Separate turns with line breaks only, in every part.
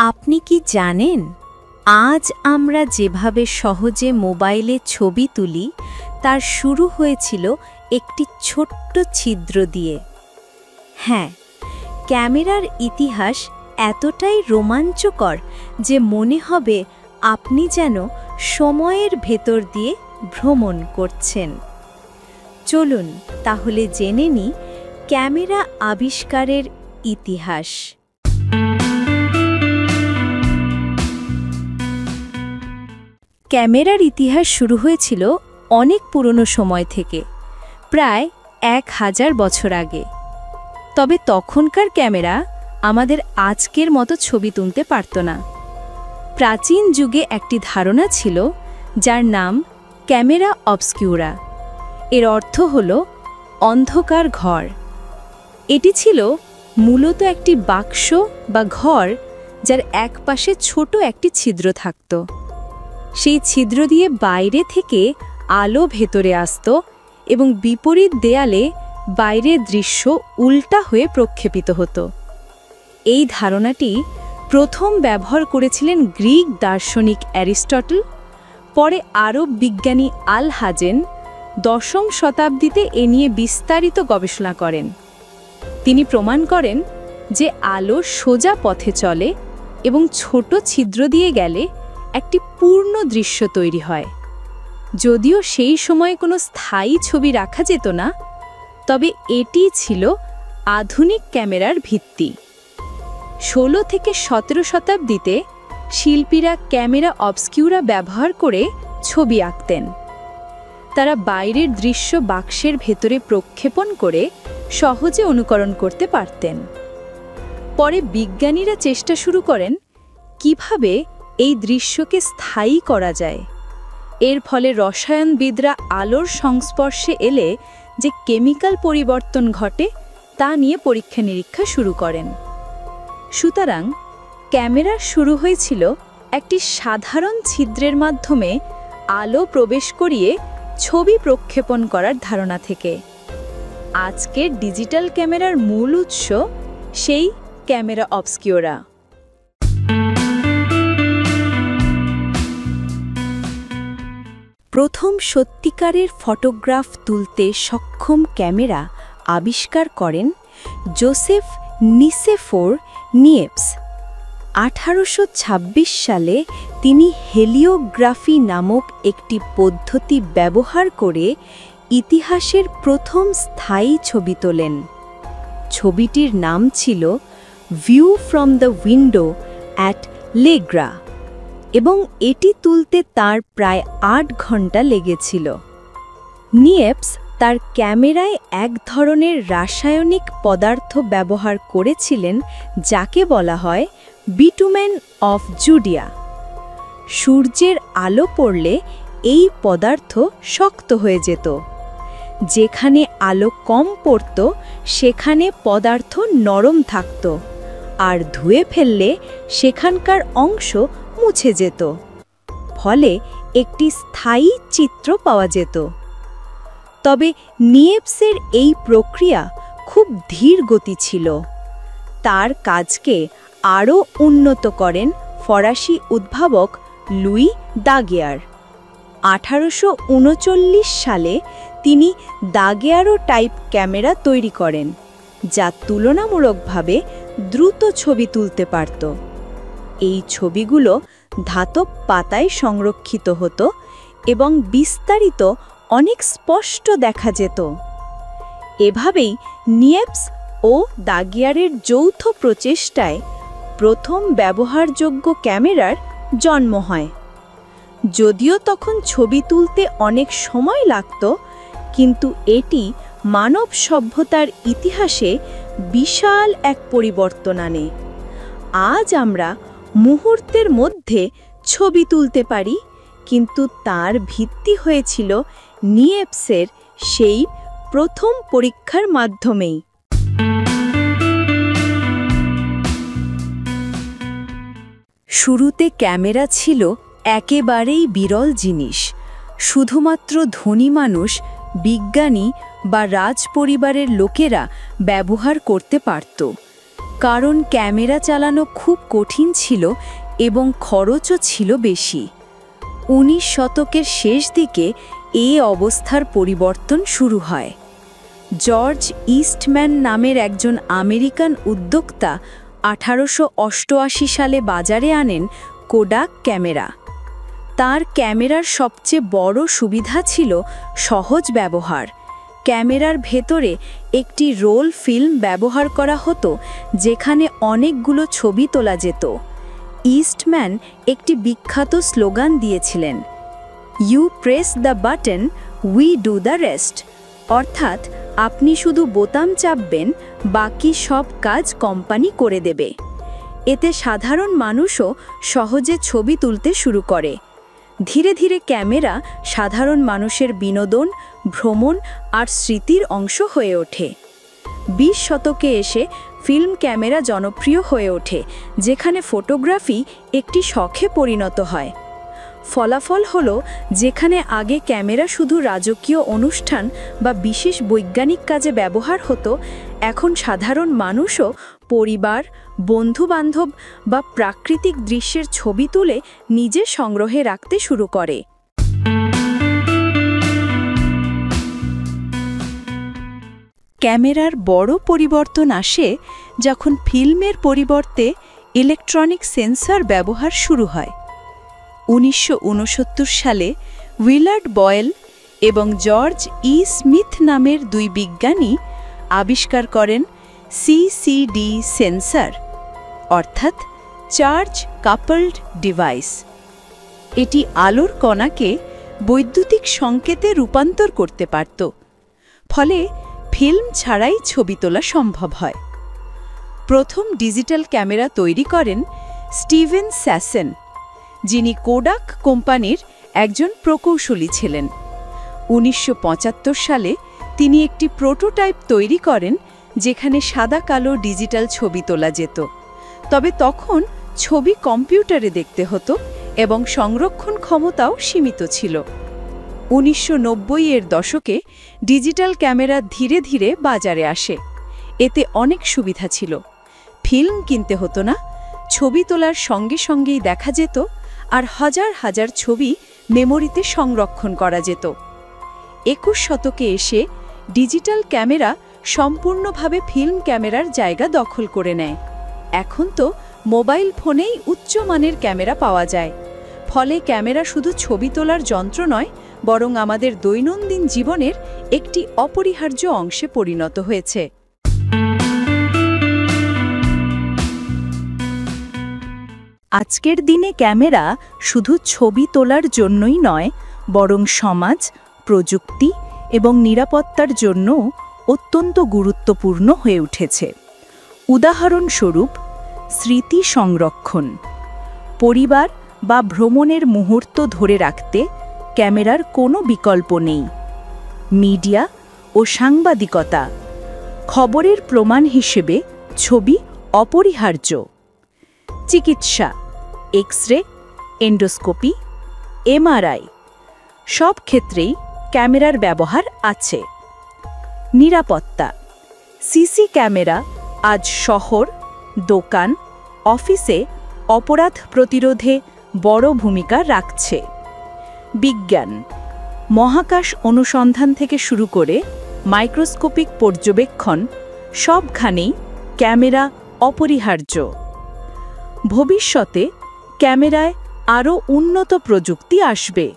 আপনি কি জানেন, আজ আমরা যেভাবে সহজে মোবাইলে ছবি তুলি তার শুরু হয়েছিল একটি ছোট্ট ছিদ্র দিয়ে। হ্যাঁ, ক্যামেরার ইতিহাস এতটাই রোমাঞ্চকর যে মনে হবে আপনি যেন সময়ের ভেতর দিয়ে ভ্রমণ করছেন। চলুন তাহলে জেনে নিই ক্যামেরা আবিষ্কারের ইতিহাস। ক্যামেরার ইতিহাস শুরু হয়েছিল অনেক পুরনো সময় থেকে, প্রায় 1000 বছর আগে। তবে তখনকার ক্যামেরা আমাদের আজকের মতো ছবি তুলতে পারত না। প্রাচীন যুগে একটি ধারণা ছিল যার নাম ক্যামেরা অবস্কিউরা। এর অর্থ হল অন্ধকার ঘর। এটি ছিল মূলত একটি বাক্স বা ঘর যার একপাশে ছোট একটি ছিদ্র থাকত। সেই ছিদ্র দিয়ে বাইরে থেকে আলো ভেতরে আসত এবং বিপরীত দেয়ালে বাইরের দৃশ্য উল্টা হয়ে প্রক্ষেপিত হতো। এই ধারণাটি প্রথম ব্যবহার করেছিলেন গ্রিক দার্শনিক অ্যারিস্টটল, পরে আরব বিজ্ঞানী আল হাজেন 10ম শতাব্দীতে এ নিয়ে বিস্তারিত গবেষণা করেন। তিনি প্রমাণ করেন যে আলো সোজা পথে চলে এবং ছোট ছিদ্র দিয়ে গেলে একটি পূর্ণ দৃশ্য তৈরি হয়। যদিও সেই সময়ে কোনো স্থায়ী ছবি রাখা যেত না, তবে এটি ছিল আধুনিক ক্যামেরার ভিত্তি। 16 থেকে 17 শতাব্দীতে শিল্পীরা ক্যামেরা অবস্কিউরা ব্যবহার করে ছবি আঁকতেন। তারা বাইরের দৃশ্য বাক্সের ভেতরে প্রক্ষেপণ করে সহজে অনুকরণ করতে পারতেন। পরে বিজ্ঞানীরা চেষ্টা শুরু করেন কিভাবে এই দৃশ্যকে স্থায়ী করা যায়। এর ফলে রসায়নবিদরা আলোর সংস্পর্শে এলে যে কেমিক্যাল পরিবর্তন ঘটে তা নিয়ে পরীক্ষা নিরীক্ষা শুরু করেন। সুতরাং ক্যামেরা শুরু হয়েছিল একটি সাধারণ ছিদ্রের মাধ্যমে আলো প্রবেশ করিয়ে ছবি প্রক্ষেপণ করার ধারণা থেকে। আজকের ডিজিটাল ক্যামেরার মূল উৎস সেই ক্যামেরা অবস্কিউরা। প্রথম সত্যিকারের ফটোগ্রাফ তুলতে সক্ষম ক্যামেরা আবিষ্কার করেন জোসেফ নিসেফোর নিয়েপস। 1826 সালে তিনি হেলিওগ্রাফি নামক একটি পদ্ধতি ব্যবহার করে ইতিহাসের প্রথম স্থায়ী ছবি তোলেন। ছবিটির নাম ছিল view from the window at Le Gras এবং এটি তুলতে তার প্রায় 8 ঘন্টা লেগেছিল। নিয়েপস তার ক্যামেরায় এক ধরনের রাসায়নিক পদার্থ ব্যবহার করেছিলেন যাকে বলা হয় বিটুমেন অফ জুডিয়া। সূর্যের আলো পড়লে এই পদার্থ শক্ত হয়ে যেত। যেখানে আলো কম পড়ত সেখানে পদার্থ নরম থাকত, আর ধুয়ে ফেললে সেখানকার অংশ মুছে যেত। ফলে একটি স্থায়ী চিত্র পাওয়া যেত। তবে নিয়েপসের এই প্রক্রিয়া খুব ধীর গতি ছিল। তার কাজকে আরও উন্নত করেন ফরাসি উদ্ভাবক লুই দাগেয়ার। 1839 সালে তিনি দাগেয়ারো টাইপ ক্যামেরা তৈরি করেন, যা তুলনামূলকভাবে দ্রুত ছবি তুলতে পারত। এই ছবিগুলো ধাতব পাতায় সংরক্ষিত হতো এবং বিস্তারিত অনেক স্পষ্ট দেখা যেত। এভাবেই নিয়েপস ও দাগিয়ারের যৌথ প্রচেষ্টায় প্রথম ব্যবহারযোগ্য ক্যামেরার জন্ম হয়। যদিও তখন ছবি তুলতে অনেক সময় লাগত, কিন্তু এটি মানব সভ্যতার ইতিহাসে বিশাল এক পরিবর্তন আনে। আজ আমরা মুহূর্তের মধ্যে ছবি তুলতে পারি, কিন্তু তার ভিত্তি হয়েছিল নিয়েপসের সেই প্রথম পরীক্ষার মাধ্যমেই। শুরুতে ক্যামেরা ছিল একেবারেই বিরল জিনিস। শুধুমাত্র ধনী মানুষ, বিজ্ঞানী বা রাজপরিবারের লোকেরা ব্যবহার করতে পারত। কারণ ক্যামেরা চালানো খুব কঠিন ছিল এবং খরচও ছিল বেশি। 19 শতকের শেষ দিকে এই অবস্থার পরিবর্তন শুরু হয়। জর্জ ইস্টম্যান নামের একজন আমেরিকান উদ্যোক্তা 1888 সালে বাজারে আনেন কোডাক ক্যামেরা। তার ক্যামেরার সবচেয়ে বড় সুবিধা ছিল সহজ ব্যবহার। ক্যামেরার ভেতরে একটি রোল ফিল্ম ব্যবহার করা হতো, যেখানে অনেকগুলো ছবি তোলা যেত। ইস্টম্যান একটি বিখ্যাত স্লোগান দিয়েছিলেন, "you press the button, we do the rest", অর্থাৎ আপনি শুধু বোতাম চাপবেন, বাকি সব কাজ কোম্পানি করে দেবে। এতে সাধারণ মানুষও সহজে ছবি তুলতে শুরু করে। ধীরে ধীরে ক্যামেরা সাধারণ মানুষের বিনোদন, ভ্রমণ আর স্মৃতির অংশ হয়ে ওঠে। 20 শতকে এসে ফিল্ম ক্যামেরা জনপ্রিয় হয়ে ওঠে, যেখানে ফটোগ্রাফি একটি শখে পরিণত হয়। ফলাফল হলো, যেখানে আগে ক্যামেরা শুধু রাজকীয় অনুষ্ঠান বা বিশেষ বৈজ্ঞানিক কাজে ব্যবহার হতো, এখন সাধারণ মানুষও পরিবার, বন্ধুবান্ধব বা প্রাকৃতিক দৃশ্যের ছবি তুলে নিজের সংগ্রহে রাখতে শুরু করে। ক্যামেরার বড় পরিবর্তন আসে যখন ফিল্মের পরিবর্তে ইলেকট্রনিক সেন্সর ব্যবহার শুরু হয়। 1969 সালে উইলার্ড বয়েল এবং জর্জ ই স্মিথ নামের দুই বিজ্ঞানী আবিষ্কার করেন সিসিডি সেন্সর, অর্থাৎ চার্জ কাপলড ডিভাইস। এটি আলোর কণাকে বৈদ্যুতিক সংকেতে রূপান্তর করতে পারত, ফলে ফিল্ম ছাড়াই ছবি তোলা সম্ভব হয়। প্রথম ডিজিটাল ক্যামেরা তৈরি করেন স্টিভেন স্যাসেন, যিনি কোডাক কোম্পানির একজন প্রকৌশলী ছিলেন। 1975 সালে তিনি একটি প্রোটোটাইপ তৈরি করেন, যেখানে সাদা-কালো ডিজিটাল ছবি তোলা যেত। তবে তখন ছবি কম্পিউটারে দেখতে হতো এবং সংরক্ষণ ক্ষমতাও সীমিত ছিল। 1990-এর দশকে ডিজিটাল ক্যামেরা ধীরে ধীরে বাজারে আসে। এতে অনেক সুবিধা ছিল। ফিল্ম কিনতে হতো না, ছবি তোলার সঙ্গে সঙ্গেই দেখা যেত, আর হাজার হাজার ছবি মেমোরিতে সংরক্ষণ করা যেত। 21 শতকে এসে ডিজিটাল ক্যামেরা সম্পূর্ণভাবে ফিল্ম ক্যামেরার জায়গা দখল করে নেয়। এখন তো মোবাইল ফোনেই উচ্চমানের ক্যামেরা পাওয়া যায়। ফলে ক্যামেরা শুধু ছবি তোলার যন্ত্র নয়, বরং আমাদের দৈনন্দিন জীবনের একটি অপরিহার্য অংশে পরিণত হয়েছে। আজকের দিনে ক্যামেরা শুধু ছবি তোলার জন্যই নয়, বরং সমাজ, প্রযুক্তি এবং নিরাপত্তার জন্য অত্যন্ত গুরুত্বপূর্ণ হয়ে উঠেছে। উদাহরণস্বরূপ, স্মৃতি সংরক্ষণ। পরিবার বা ভ্রমণের মুহূর্ত ধরে রাখতে ক্যামেরার কোনো বিকল্প নেই। মিডিয়া ও সাংবাদিকতা। খবরের প্রমাণ হিসেবে ছবি অপরিহার্য। চিকিৎসা, এক্স-রে, এন্ডোস্কোপি, এমআরআই, সব ক্ষেত্রেই ক্যামেরার ব্যবহার আছে। নিরাপত্তা। সিসি ক্যামেরা আজ শহর, দোকান, অফিসে অপরাধ প্রতিরোধে বড় ভূমিকা রাখছে। বিজ্ঞান। মহাকাশ অনুসন্ধান থেকে শুরু করে মাইক্রোস্কোপিক পর্যবেক্ষণ, সবখানেই ক্যামেরা অপরিহার্য। ভবিষ্যতে ক্যামেরায় আরও উন্নত প্রযুক্তি আসবে,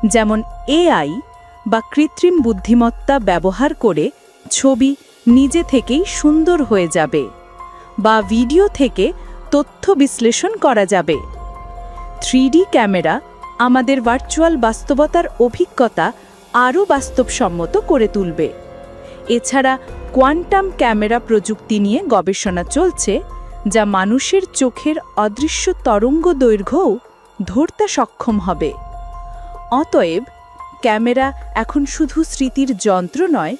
যেমন এআই বা কৃত্রিম বুদ্ধিমত্তা ব্যবহার করে ছবি নিজে থেকেই সুন্দর হয়ে যাবে, বা ভিডিও থেকে তথ্য বিশ্লেষণ করা যাবে। 3D ক্যামেরা আমাদের ভার্চুয়াল বাস্তবতার অভিজ্ঞতা আরও বাস্তবসম্মত করে তুলবে। এছাড়া কোয়ান্টাম ক্যামেরা প্রযুক্তি নিয়ে গবেষণা চলছে, যা মানুষের চোখের অদৃশ্য তরঙ্গ দৈর্ঘ্যও ধরতে সক্ষম হবে। অতএব ক্যামেরা এখন শুধু স্মৃতির যন্ত্র নয়,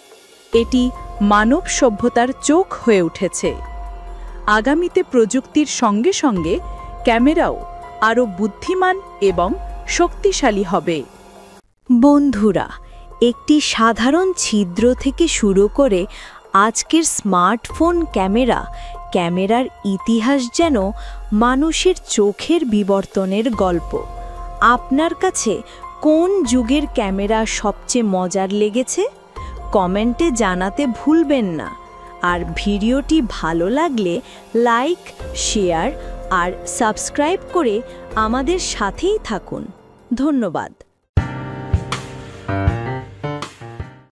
এটি মানব সভ্যতার চোখ হয়ে উঠেছে। আগামীতে প্রযুক্তির সঙ্গে সঙ্গে ক্যামেরাও আরও বুদ্ধিমান এবং শক্তিশালী হবে। বন্ধুরা, একটি সাধারণ ছিদ্র থেকে শুরু করে আজকের স্মার্টফোন ক্যামেরা ক্যামেরার ইতিহাস যেন মানুষের চোখের বিবর্তনের গল্প। আপনার কাছে কোন যুগের ক্যামেরা সবচেয়ে মজার লেগেছে কমেন্টে জানাতে ভুলবেন না। আর ভিডিওটি ভালো লাগলে লাইক, শেয়ার আর সাবস্ক্রাইব করে আমাদের সাথেই থাকুন। ধন্যবাদ।